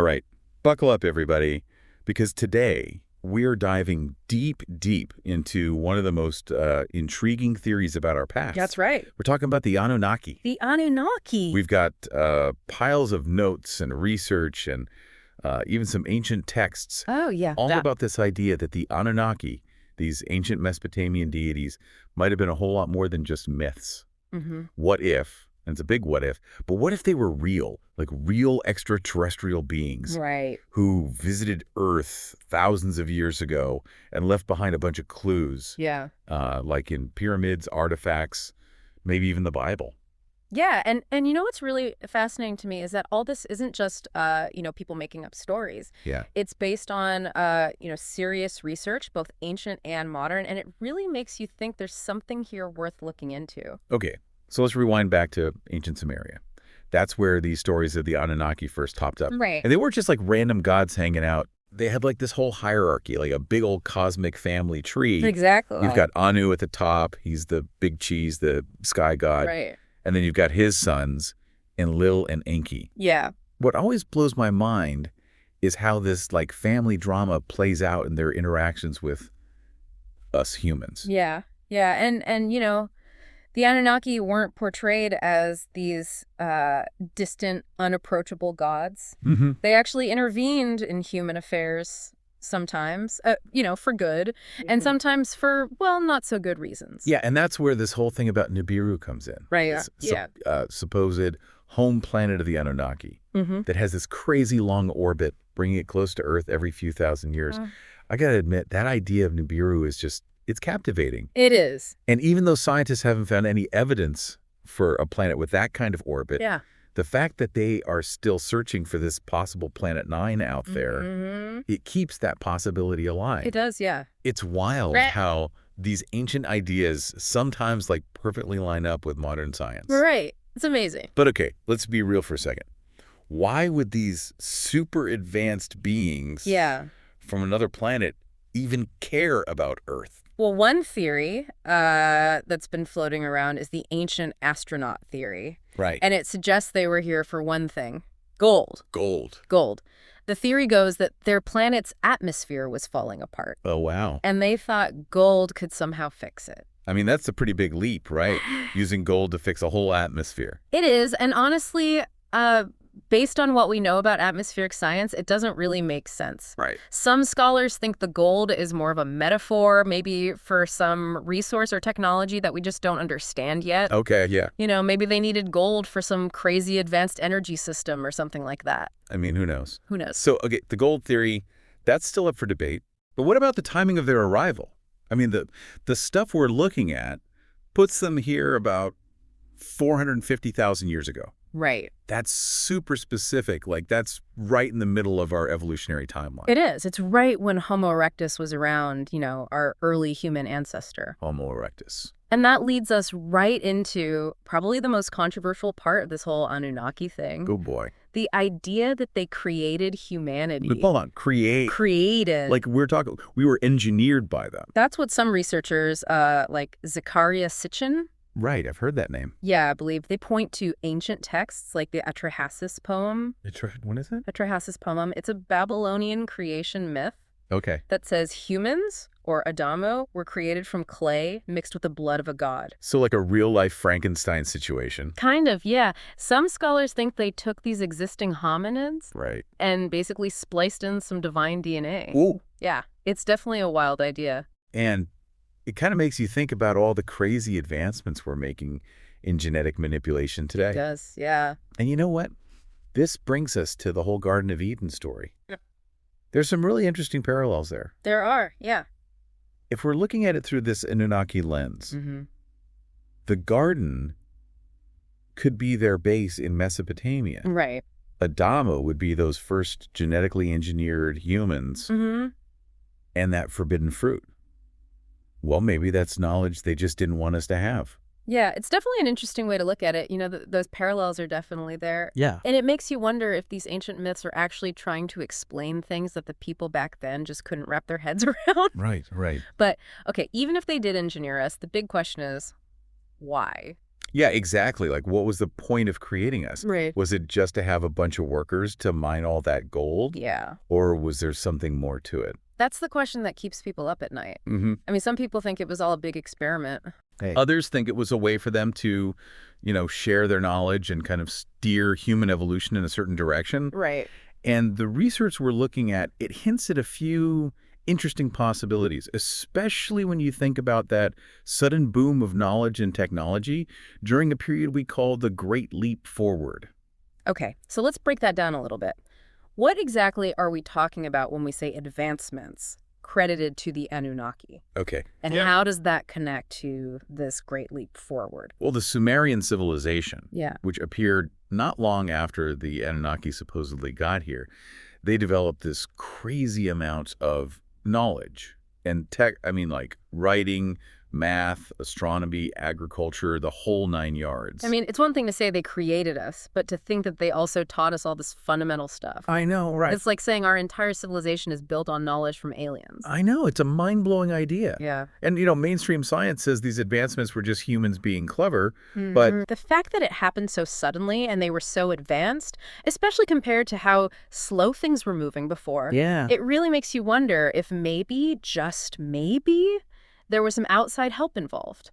All right, buckle up, everybody, because today we're diving deep, deep into one of the most intriguing theories about our past. That's right. We're talking about the Anunnaki. The Anunnaki. We've got piles of notes and research and even some ancient texts. Oh, yeah. All about this idea that the Anunnaki, these ancient Mesopotamian deities, might have been a whole lot more than just myths. Mm-hmm. What if, and it's a big what if, but what if they were real, like real extraterrestrial beings Right. who visited Earth thousands of years ago and left behind a bunch of clues, Yeah. like in pyramids, artifacts, maybe even the Bible? Yeah, and you know what's really fascinating to me is that all this isn't just people making up stories. Yeah. It's based on serious research, both ancient and modern, and it really makes you think there's something here worth looking into. Okay, so let's rewind back to ancient Sumeria. That's where these stories of the Anunnaki first popped up. Right. And they weren't just like random gods hanging out. They had like this whole hierarchy, like a big old cosmic family tree. Exactly. You've got Anu at the top. He's the big cheese, the sky god. Right. And then you've got his sons, Enlil and Enki. Yeah. What always blows my mind is how this like family drama plays out in their interactions with us humans. Yeah. Yeah. And the Anunnaki weren't portrayed as these distant, unapproachable gods. Mm-hmm. They actually intervened in human affairs sometimes, for good, and sometimes for, well, not so good reasons. Yeah, and that's where this whole thing about Nibiru comes in. Right, Supposed home planet of the Anunnaki that has this crazy long orbit, bringing it close to Earth every few thousand years. I got to admit, that idea of Nibiru is just, it's captivating. It is. And even though scientists haven't found any evidence for a planet with that kind of orbit, the fact that they are still searching for this possible Planet 9 out there, it keeps that possibility alive. It does, yeah. It's wild how these ancient ideas sometimes like perfectly line up with modern science. Right. It's amazing. But okay, let's be real for a second. Why would these super advanced beings from another planet even care about Earth? Well, one theory that's been floating around is the ancient astronaut theory. Right. And it suggests they were here for one thing: gold. Gold. The theory goes that their planet's atmosphere was falling apart. Oh, wow. And they thought gold could somehow fix it. I mean, that's a pretty big leap, right? Using gold to fix a whole atmosphere. It is. And honestly, based on what we know about atmospheric science, it doesn't really make sense. Right. Some scholars think the gold is more of a metaphor, maybe for some resource or technology that we just don't understand yet. Okay, yeah. Maybe they needed gold for some crazy advanced energy system or something like that. I mean, who knows? Who knows? So, okay, the gold theory, that's still up for debate. But what about the timing of their arrival? I mean, the stuff we're looking at puts them here about 450,000 years ago. Right. That's super specific. Like, that's right in the middle of our evolutionary timeline. It is. It's right when Homo erectus was around, our early human ancestor. Homo erectus. And that leads us right into probably the most controversial part of this whole Anunnaki thing. Oh, boy. The idea that they created humanity. But hold on. Created. Like, we were engineered by them. That's what some researchers, like Zachariah Sitchin. Right, I've heard that name. Yeah, I believe they point to ancient texts like the Atrahasis poem. What is it? Atrahasis poem. It's a Babylonian creation myth. Okay. That says humans, or Adamo, were created from clay mixed with the blood of a god. So like a real-life Frankenstein situation. Kind of, yeah. Some scholars think they took these existing hominids and basically spliced in some divine DNA. Ooh. Yeah, it's definitely a wild idea. And it kind of makes you think about all the crazy advancements we're making in genetic manipulation today. It does, yeah. And you know what? This brings us to the whole Garden of Eden story. Yeah. There's some really interesting parallels there. There are, yeah. If we're looking at it through this Anunnaki lens, the garden could be their base in Mesopotamia. Right. Adamo would be those first genetically engineered humans and that forbidden fruit. Well, maybe that's knowledge they just didn't want us to have. Yeah, it's definitely an interesting way to look at it. Those parallels are definitely there. Yeah. And it makes you wonder if these ancient myths are actually trying to explain things that the people back then just couldn't wrap their heads around. Right. But, okay, even if they did engineer us, the big question is, why? Yeah, exactly. Like, what was the point of creating us? Right. Was it just to have a bunch of workers to mine all that gold? Yeah. Or was there something more to it? That's the question that keeps people up at night. I mean, some people think it was all a big experiment. Hey. Others think it was a way for them to, share their knowledge and kind of steer human evolution in a certain direction. Right. And the research we're looking at, it hints at a few interesting possibilities, especially when you think about that sudden boom of knowledge and technology during a period we call the Great Leap Forward. Okay, so let's break that down a little bit. What exactly are we talking about when we say advancements credited to the Anunnaki? Okay. And how does that connect to this Great Leap Forward? Well, the Sumerian civilization, Yeah. which appeared not long after the Anunnaki supposedly got here, they developed this crazy amount of knowledge and tech. I mean, like writing, math, astronomy, agriculture, the whole 9 yards. I mean, it's one thing to say they created us, but to think that they also taught us all this fundamental stuff. I know, right? It's like saying our entire civilization is built on knowledge from aliens. I know. It's a mind-blowing idea. Yeah. And, mainstream science says these advancements were just humans being clever, but... The fact that it happened so suddenly and they were so advanced, especially compared to how slow things were moving before, it really makes you wonder if maybe, just maybe, there was some outside help involved.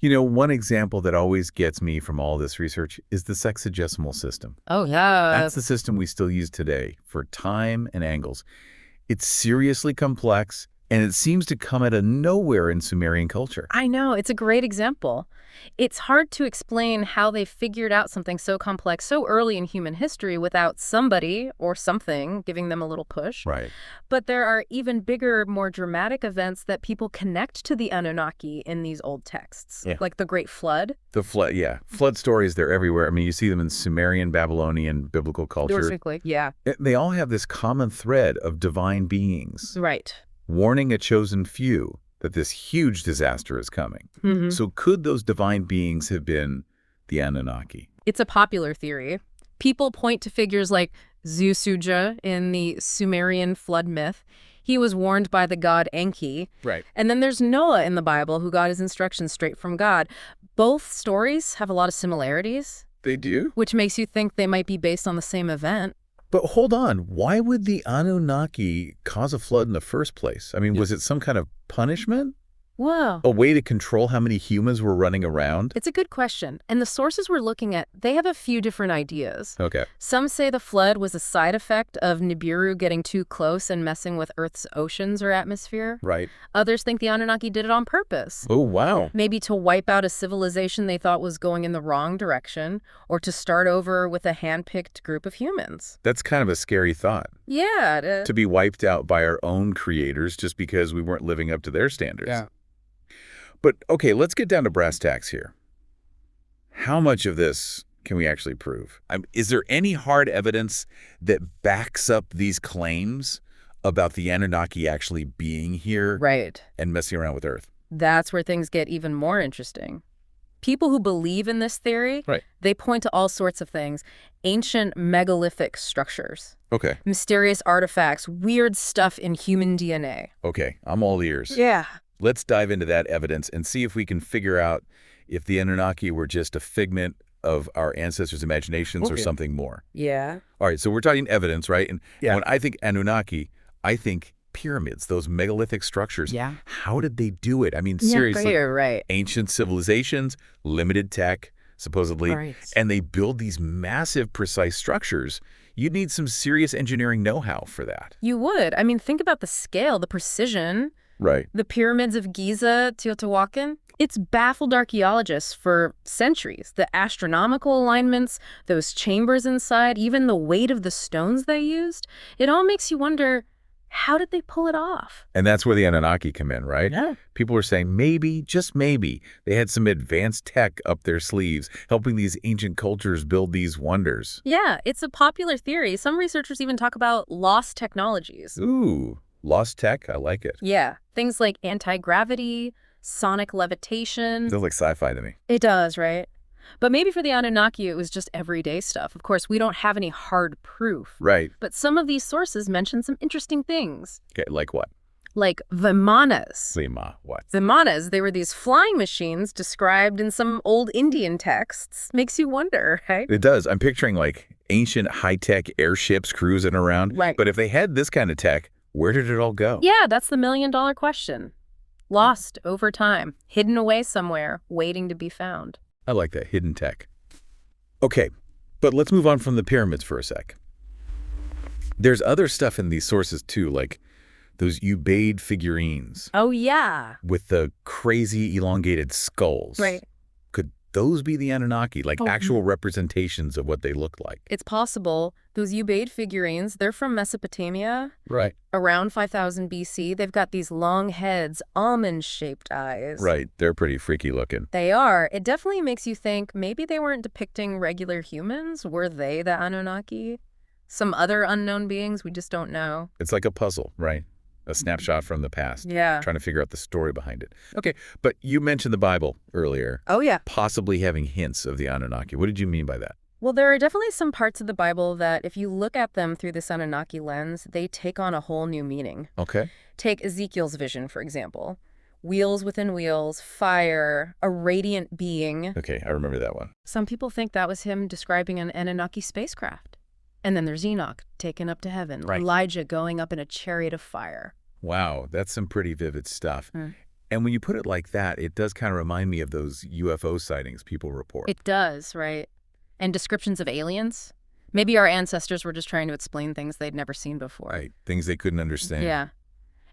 One example that always gets me from all this research is the sexagesimal system. Oh, yeah. That's the system we still use today for time and angles. It's seriously complex, and it seems to come out of nowhere in Sumerian culture. I know. It's a great example. It's hard to explain how they figured out something so complex so early in human history without somebody or something giving them a little push. Right. But there are even bigger, more dramatic events that people connect to the Anunnaki in these old texts, like the Great Flood. The flood, yeah. Flood stories, they're everywhere. I mean, you see them in Sumerian, Babylonian, biblical culture. Basically, yeah. They all have this common thread of divine beings. Right. Warning a chosen few that this huge disaster is coming. So could those divine beings have been the Anunnaki? It's a popular theory. People point to figures like Zu-Suja in the Sumerian flood myth. He was warned by the god Enki. Right. And then there's Noah in the Bible, who got his instructions straight from God. Both stories have a lot of similarities. They do? Which makes you think they might be based on the same event. But hold on, why would the Anunnaki cause a flood in the first place? I mean, was it some kind of punishment? Whoa. A way to control how many humans were running around? It's a good question. And the sources we're looking at, they have a few different ideas. Okay. Some say the flood was a side effect of Nibiru getting too close and messing with Earth's oceans or atmosphere. Right. Others think the Anunnaki did it on purpose. Oh, wow. Maybe to wipe out a civilization they thought was going in the wrong direction, or to start over with a hand-picked group of humans. That's kind of a scary thought. Yeah. To be wiped out by our own creators just because we weren't living up to their standards. Yeah. But, okay, let's get down to brass tacks here. How much of this can we actually prove? Is there any hard evidence that backs up these claims about the Anunnaki actually being here and messing around with Earth? That's where things get even more interesting. People who believe in this theory, they point to all sorts of things. Ancient megalithic structures. Okay. Mysterious artifacts, weird stuff in human DNA. Okay, I'm all ears. Yeah. Let's dive into that evidence and see if we can figure out if the Anunnaki were just a figment of our ancestors' imaginations or something more. Yeah. All right, so we're talking evidence, right? And when I think Anunnaki, I think pyramids, those megalithic structures. Yeah. How did they do it? I mean, seriously. You're right. Ancient civilizations, limited tech, supposedly, and they build these massive, precise structures. You'd need some serious engineering know-how for that. You would. I mean, think about the scale, the precision. Right. The pyramids of Giza, Teotihuacan. It's baffled archaeologists for centuries. The astronomical alignments, those chambers inside, even the weight of the stones they used. It all makes you wonder, how did they pull it off? And that's where the Anunnaki come in, right? Yeah. People are saying maybe, just maybe, they had some advanced tech up their sleeves, helping these ancient cultures build these wonders. Yeah, it's a popular theory. Some researchers even talk about lost technologies. Ooh. Lost tech? I like it. Yeah. Things like anti-gravity, sonic levitation. Feels like sci-fi to me. It does, right? But maybe for the Anunnaki, it was just everyday stuff. Of course, we don't have any hard proof. Right. But some of these sources mention some interesting things. Okay, like what? Like Vimanas. What? Vimanas, they were these flying machines described in some old Indian texts. Makes you wonder, right? It does. I'm picturing like ancient high-tech airships cruising around. Right. But if they had this kind of tech, where did it all go? Yeah, that's the million-dollar question. Lost over time, hidden away somewhere, waiting to be found. I like that, hidden tech. Okay, but let's move on from the pyramids for a sec. There's other stuff in these sources too, like those Ubaid figurines. Oh, yeah. With the crazy elongated skulls. Right. Could those be the Anunnaki, like actual representations of what they looked like? It's possible. Those Ubaid figurines, they're from Mesopotamia. Right. Around 5000 BC. They've got these long heads, almond-shaped eyes. Right. They're pretty freaky looking. They are. It definitely makes you think maybe they weren't depicting regular humans. Were they the Anunnaki? Some other unknown beings we just don't know. It's like a puzzle, right? A snapshot from the past. Yeah. Trying to figure out the story behind it. Okay, but you mentioned the Bible earlier. Oh, yeah. Possibly having hints of the Anunnaki. What did you mean by that? Well, there are definitely some parts of the Bible that, if you look at them through this Anunnaki lens, they take on a whole new meaning. Okay. Take Ezekiel's vision, for example. Wheels within wheels, fire, a radiant being. Okay, I remember that one. Some people think that was him describing an Anunnaki spacecraft. And then there's Enoch taken up to heaven, right. Elijah going up in a chariot of fire. Wow, that's some pretty vivid stuff. And when you put it like that, it does kind of remind me of those UFO sightings people report. It does, right? And descriptions of aliens. Maybe our ancestors were just trying to explain things they'd never seen before. Right, things they couldn't understand. Yeah.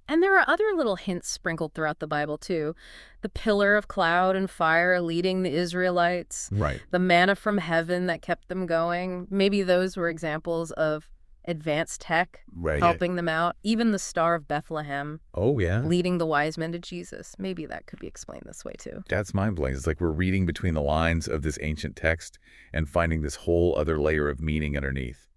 And there are other little hints sprinkled throughout the Bible, too. The pillar of cloud and fire leading the Israelites. Right. The manna from heaven that kept them going. Maybe those were examples of advanced tech helping them out. Even the Star of Bethlehem. Oh, yeah. Leading the wise men to Jesus. Maybe that could be explained this way, too. That's mind-blowing. It's like we're reading between the lines of this ancient text and finding this whole other layer of meaning underneath.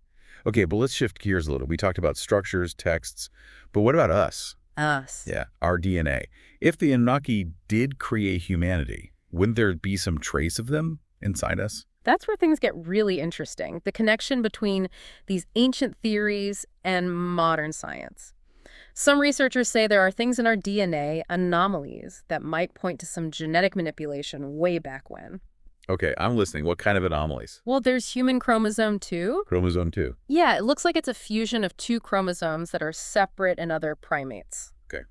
Okay, but let's shift gears a little. We talked about structures, texts, but what about us? Us. Yeah, our DNA. If the Anunnaki did create humanity, wouldn't there be some trace of them inside us? That's where things get really interesting, the connection between these ancient theories and modern science. Some researchers say there are things in our DNA, anomalies, that might point to some genetic manipulation way back when. Okay, I'm listening. What kind of anomalies? Well, there's human chromosome 2. Chromosome 2. Yeah, it looks like it's a fusion of 2 chromosomes that are separate in other primates. Okay.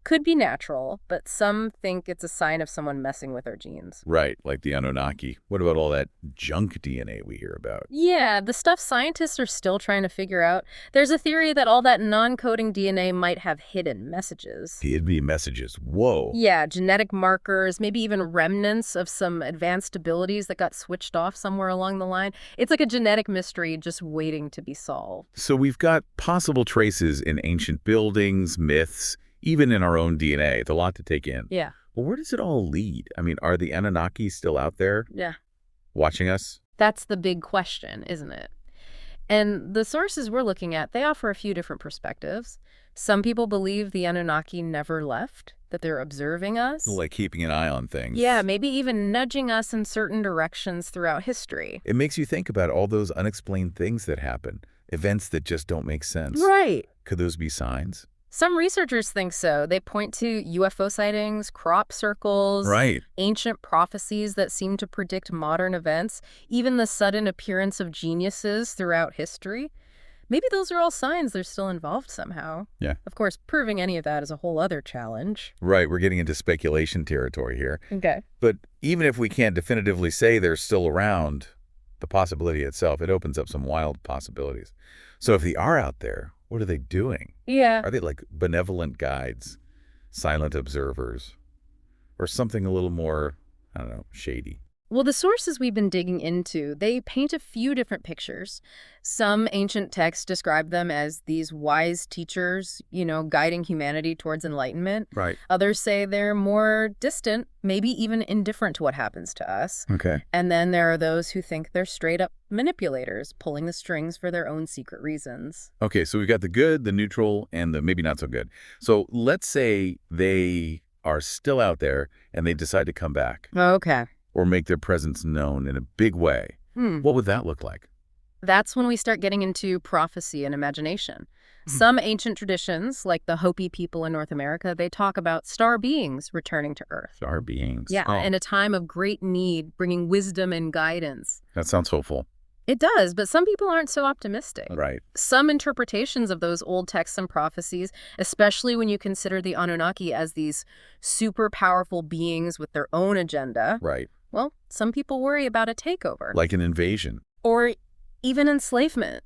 Could be natural, but some think it's a sign of someone messing with our genes. Right, like the Anunnaki. What about all that junk DNA we hear about? Yeah, the stuff scientists are still trying to figure out. There's a theory that all that non-coding DNA might have hidden messages. Hidden messages. Whoa. Yeah, genetic markers, maybe even remnants of some advanced abilities that got switched off somewhere along the line. It's like a genetic mystery just waiting to be solved. So we've got possible traces in ancient buildings, myths, even in our own DNA. It's a lot to take in. Yeah. Well, where does it all lead? I mean, are the Anunnaki still out there? Yeah. Watching us? That's the big question, isn't it? And the sources we're looking at, they offer a few different perspectives. Some people believe the Anunnaki never left, that they're observing us. Like keeping an eye on things. Yeah, maybe even nudging us in certain directions throughout history. It makes you think about all those unexplained things that happen, events that just don't make sense. Right. Could those be signs? Some researchers think so. They point to UFO sightings, crop circles, right, ancient prophecies that seem to predict modern events, even the sudden appearance of geniuses throughout history. Maybe those are all signs they're still involved somehow. Yeah. Of course, proving any of that is a whole other challenge. Right, we're getting into speculation territory here. Okay. But even if we can't definitively say they're still around, the possibility itself, it opens up some wild possibilities. So if they are out there, what are they doing? Yeah. Are they like benevolent guides, silent observers, or something a little more, I don't know, shady? Well, the sources we've been digging into, they paint a few different pictures. Some ancient texts describe them as these wise teachers, guiding humanity towards enlightenment. Right. Others say they're more distant, maybe even indifferent to what happens to us. Okay. And then there are those who think they're straight up manipulators, pulling the strings for their own secret reasons. Okay, so we've got the good, the neutral, and the maybe not so good. So let's say they are still out there and they decide to come back. Okay. Or make their presence known in a big way. What would that look like? That's when we start getting into prophecy and imagination. Hmm. Some ancient traditions, like the Hopi people in North America, they talk about star beings returning to Earth. Star beings. Yeah, Oh, in a time of great need, bringing wisdom and guidance. that sounds hopeful. It does, but some people aren't so optimistic. Right. Some interpretations of those old texts and prophecies, especially when you consider the Anunnaki as these super powerful beings with their own agenda, Right. well, some people worry about a takeover. Like an invasion. Or even enslavement.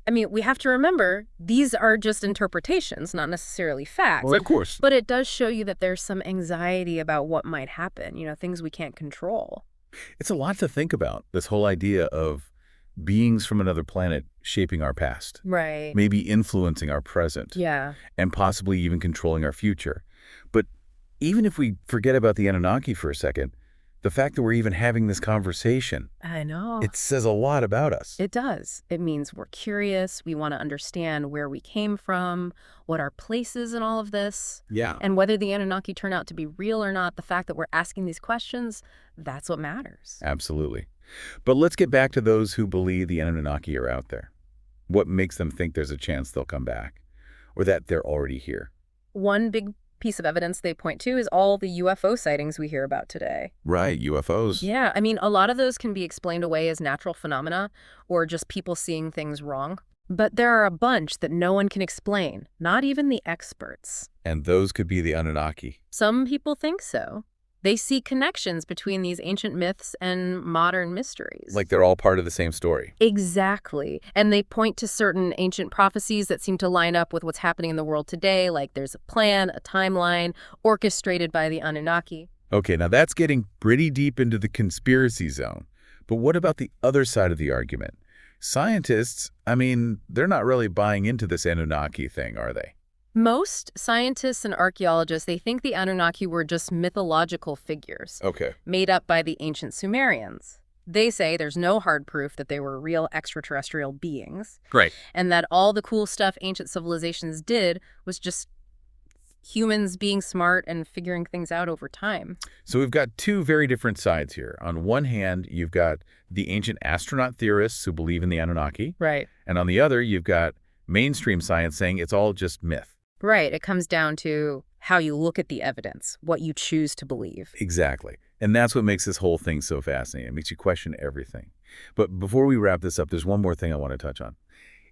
I mean, we have to remember, these are just interpretations, not necessarily facts. Well, of course. But it does show you that there's some anxiety about what might happen, things we can't control. It's a lot to think about, this whole idea of beings from another planet shaping our past. Right. Maybe influencing our present. Yeah. And possibly even controlling our future. But even if we forget about the Anunnaki for a second, the fact that we're even having this conversation, I know. it says a lot about us. It does. It means we're curious. We want to understand where we came from, what our place is in all of this. Yeah. And whether the Anunnaki turn out to be real or not, the fact that we're asking these questions, that's what matters. Absolutely. But let's get back to those who believe the Anunnaki are out there. What makes them think there's a chance they'll come back? Or that they're already here? One big piece of evidence they point to is all the UFO sightings we hear about today. Right, UFOs. Yeah, I mean, a lot of those can be explained away as natural phenomena or just people seeing things wrong. But there are a bunch that no one can explain, not even the experts. And those could be the Anunnaki. Some people think so. They see connections between these ancient myths and modern mysteries. Like they're all part of the same story. Exactly. And they point to certain ancient prophecies that seem to line up with what's happening in the world today, like there's a plan, a timeline, orchestrated by the Anunnaki. Okay, now that's getting pretty deep into the conspiracy zone. But what about the other side of the argument? Scientists, I mean, they're not really buying into this Anunnaki thing, are they? Most scientists and archaeologists, they think the Anunnaki were just mythological figures Okay. made up by the ancient Sumerians. They say there's no hard proof that they were real extraterrestrial beings, Right. and that all the cool stuff ancient civilizations did was just humans being smart and figuring things out over time. So we've got two very different sides here. On one hand, you've got the ancient astronaut theorists who believe in the Anunnaki. Right. And on the other, you've got mainstream science saying it's all just myth. Right. It comes down to how you look at the evidence, what you choose to believe. Exactly. And that's what makes this whole thing so fascinating. It makes you question everything. But before we wrap this up, there's one more thing I want to touch on.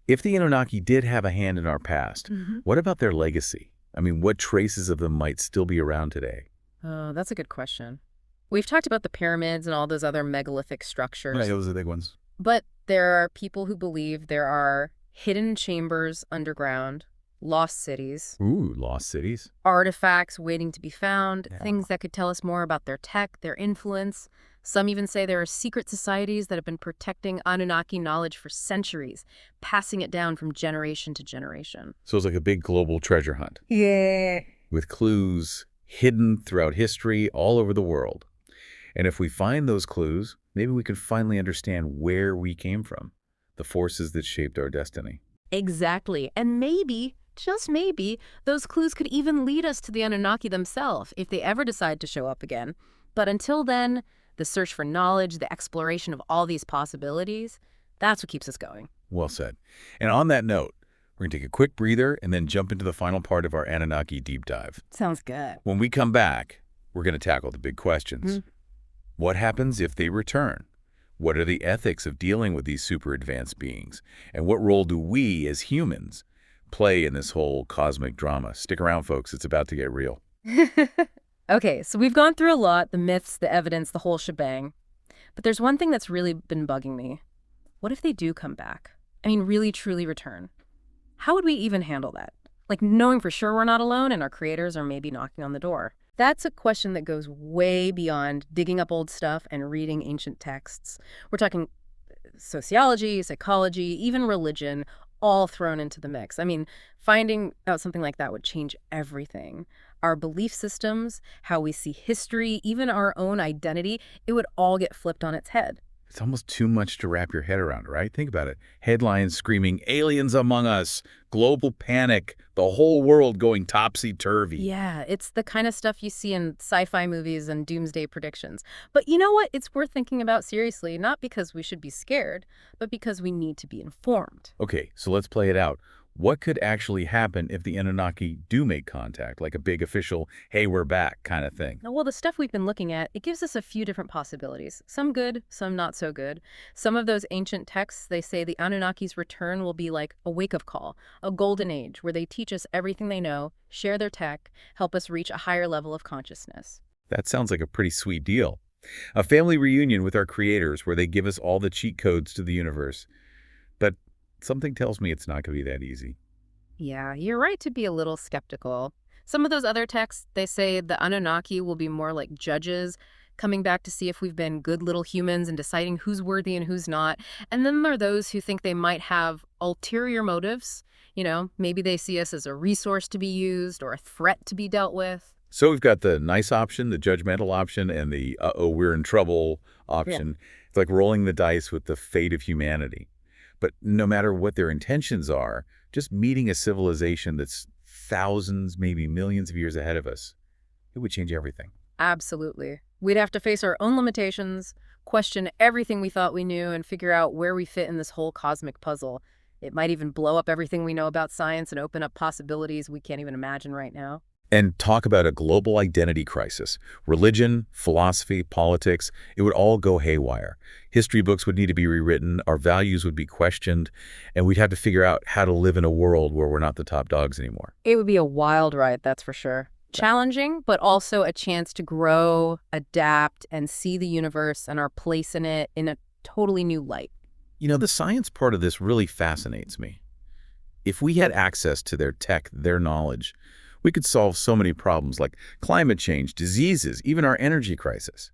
If the Anunnaki did have a hand in our past, what about their legacy? I mean, what traces of them might still be around today? Oh, that's a good question. We've talked about the pyramids and all those other megalithic structures. Right, those are the big ones. But there are people who believe there are hidden chambers underground, lost cities, Ooh, lost cities. artifacts waiting to be found, Yeah. things that could tell us more about their tech, their influence. Some even say there are secret societies that have been protecting Anunnaki knowledge for centuries, passing it down from generation to generation. So it's like a big global treasure hunt Yeah. with clues hidden throughout history all over the world. And if we find those clues, maybe we can finally understand where we came from, the forces that shaped our destiny. Exactly. And maybe, just maybe, those clues could even lead us to the Anunnaki themselves if they ever decide to show up again. But until then, the search for knowledge, the exploration of all these possibilities, that's what keeps us going. Well said. And on that note, we're going to take a quick breather and then jump into the final part of our Anunnaki deep dive. Sounds good. When we come back, we're going to tackle the big questions. What happens if they return? What are the ethics of dealing with these super advanced beings? And what role do we as humans play in this whole cosmic drama? Stick around, folks. It's about to get real. Okay, so we've gone through a lot, the myths, the evidence, the whole shebang. But there's one thing that's really been bugging me. What if they do come back? I mean, really, truly return? How would we even handle that? Like knowing for sure we're not alone and our creators are maybe knocking on the door. That's a question that goes way beyond digging up old stuff and reading ancient texts. We're talking sociology, psychology, even religion, all thrown into the mix. I mean, finding out something like that would change everything. Our belief systems, how we see history, even our own identity, it would all get flipped on its head. It's almost too much to wrap your head around, right? Think about it. Headlines screaming, aliens among us, global panic, the whole world going topsy-turvy. Yeah, it's the kind of stuff you see in sci-fi movies and doomsday predictions. But you know what? It's worth thinking about seriously, not because we should be scared, but because we need to be informed. Okay, so let's play it out. What could actually happen if the Anunnaki do make contact, like a big official, hey, we're back kind of thing? Now, well, the stuff we've been looking at, it gives us a few different possibilities. Some good, some not so good. Some of those ancient texts, they say the Anunnaki's return will be like a wake-up call, a golden age where they teach us everything they know, share their tech, help us reach a higher level of consciousness. That sounds like a pretty sweet deal. A family reunion with our creators where they give us all the cheat codes to the universe. But something tells me it's not going to be that easy. Yeah, you're right to be a little skeptical. Some of those other texts, they say the Anunnaki will be more like judges, coming back to see if we've been good little humans and deciding who's worthy and who's not. And then there are those who think they might have ulterior motives. You know, maybe they see us as a resource to be used or a threat to be dealt with. So we've got the nice option, the judgmental option, and the uh-oh, we're in trouble option. Yeah. It's like rolling the dice with the fate of humanity. But no matter what their intentions are, just meeting a civilization that's thousands, maybe millions of years ahead of us, it would change everything. Absolutely. We'd have to face our own limitations, question everything we thought we knew, and figure out where we fit in this whole cosmic puzzle. It might even blow up everything we know about science and open up possibilities we can't even imagine right now. And talk about a global identity crisis. Religion, philosophy, politics, it would all go haywire. History books would need to be rewritten, our values would be questioned, and we'd have to figure out how to live in a world where we're not the top dogs anymore. It would be a wild ride, that's for sure. Challenging, but also a chance to grow, adapt, and see the universe and our place in it in a totally new light. You know, the science part of this really fascinates me. If we had access to their tech, their knowledge, we could solve so many problems like climate change, diseases, even our energy crisis.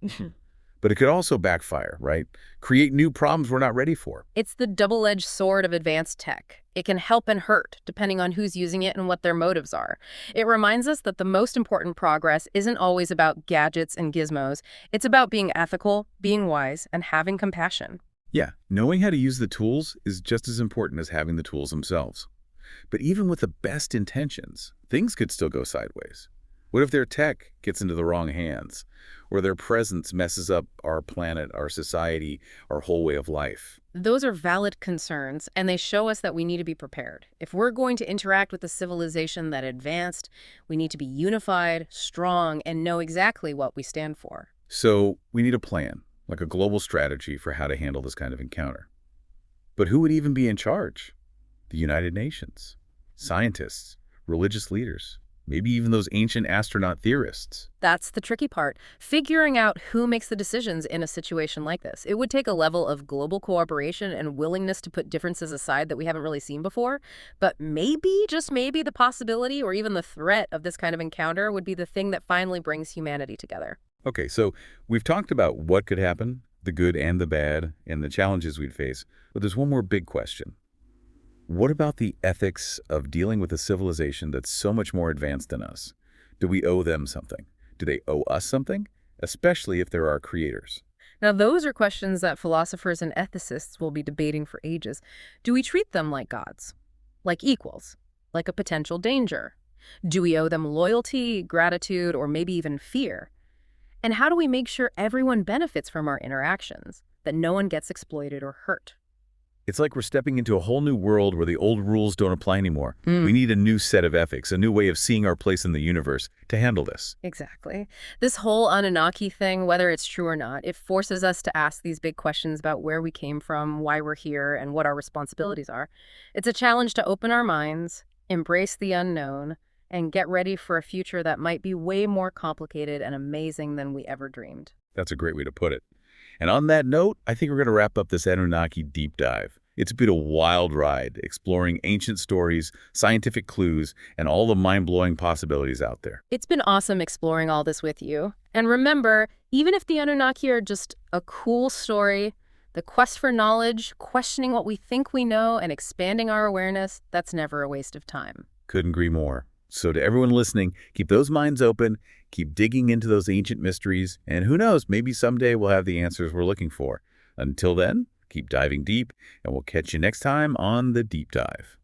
But it could also backfire, right? Create new problems we're not ready for. It's the double-edged sword of advanced tech. It can help and hurt, depending on who's using it and what their motives are. It reminds us that the most important progress isn't always about gadgets and gizmos. It's about being ethical, being wise, and having compassion. Yeah, knowing how to use the tools is just as important as having the tools themselves. But even with the best intentions, things could still go sideways. What if their tech gets into the wrong hands? Or their presence messes up our planet, our society, our whole way of life? Those are valid concerns, and they show us that we need to be prepared. If we're going to interact with a civilization that advanced, we need to be unified, strong, and know exactly what we stand for. So we need a plan, like a global strategy for how to handle this kind of encounter. But who would even be in charge? The United Nations, scientists, religious leaders, maybe even those ancient astronaut theorists. That's the tricky part, figuring out who makes the decisions in a situation like this. It would take a level of global cooperation and willingness to put differences aside that we haven't really seen before. But maybe, just maybe, the possibility or even the threat of this kind of encounter would be the thing that finally brings humanity together. Okay, so we've talked about what could happen, the good and the bad, and the challenges we'd face. But there's one more big question. What about the ethics of dealing with a civilization that's so much more advanced than us? Do we owe them something? Do they owe us something? Especially if they're our creators. Now, those are questions that philosophers and ethicists will be debating for ages. Do we treat them like gods? Like equals? Like a potential danger? Do we owe them loyalty, gratitude, or maybe even fear? And how do we make sure everyone benefits from our interactions, that no one gets exploited or hurt? It's like we're stepping into a whole new world where the old rules don't apply anymore. We need a new set of ethics, a new way of seeing our place in the universe to handle this. Exactly. This whole Anunnaki thing, whether it's true or not, it forces us to ask these big questions about where we came from, why we're here, and what our responsibilities are. It's a challenge to open our minds, embrace the unknown, and get ready for a future that might be way more complicated and amazing than we ever dreamed. That's a great way to put it. And on that note, I think we're going to wrap up this Anunnaki deep dive. It's been a wild ride, exploring ancient stories, scientific clues, and all the mind-blowing possibilities out there. It's been awesome exploring all this with you. And remember, even if the Anunnaki are just a cool story, the quest for knowledge, questioning what we think we know, and expanding our awareness, that's never a waste of time. Couldn't agree more. So to everyone listening, keep those minds open, keep digging into those ancient mysteries, and who knows, maybe someday we'll have the answers we're looking for. Until then, keep diving deep, and we'll catch you next time on The Deep Dive.